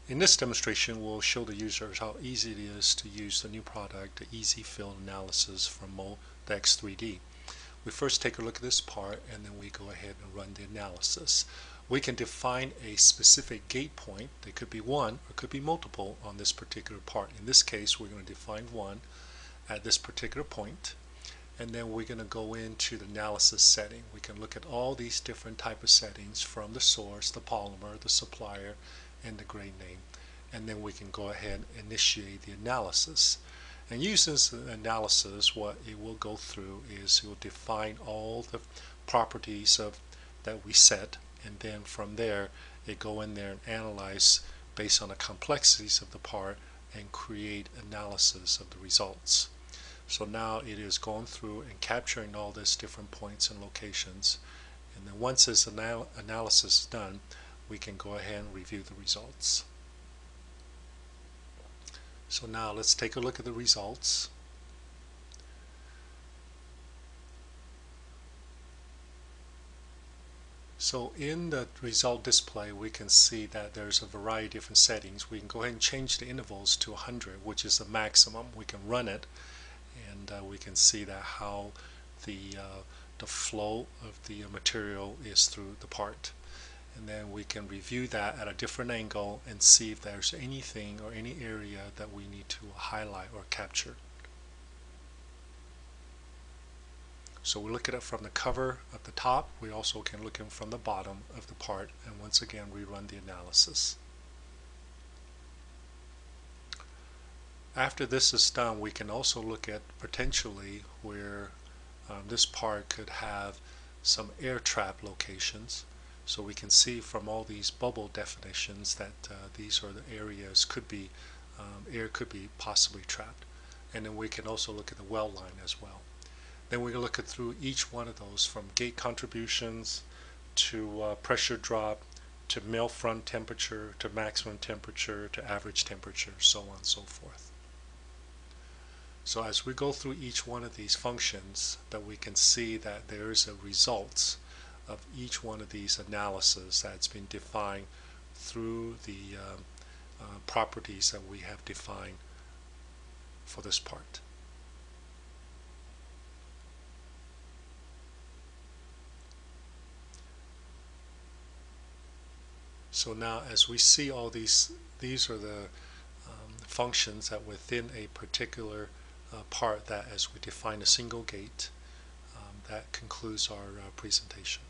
In this demonstration, we'll show the users how easy it is to use the new product, the Easy Field Analysis from Moldex 3D. We first take a look at this part, and then we go ahead and run the analysis. We can define a specific gate point. There could be one or could be multiple on this particular part. In this case, we're going to define one at this particular point, and then we're going to go into the analysis setting. We can look at all these different type of settings from the source, the polymer, the supplier, and the grade name, and then we can go ahead and initiate the analysis. And using this analysis, what it will go through is it will define all the properties that we set, and then from there it go in there and analyze based on the complexities of the part and create analysis of the results. So now it is going through and capturing all these different points and locations, and then once this analysis is done, we can go ahead and review the results. So now let's take a look at the results. So in the result display, we can see that there's a variety of different settings. We can go ahead and change the intervals to 100, which is the maximum. We can run it, and we can see that how the flow of the material is through the part. And then we can review that at a different angle and see if there's anything or any area that we need to highlight or capture. So we look at it from the cover at the top. We also can look at it from the bottom of the part, and once again we run the analysis. After this is done, we can also look at potentially where this part could have some air trap locations. So we can see from all these bubble definitions that these are the areas could be air could be possibly trapped. And then we can also look at the weld line as well. Then we can look at through each one of those, from gate contributions to pressure drop to mill front temperature to maximum temperature to average temperature, so on and so forth. So as we go through each one of these functions, that we can see that there is a results of each one of these analyses that's been defined through the properties that we have defined for this part. So now as we see all these are the functions that within a particular part that as we define a single gate. That concludes our presentation.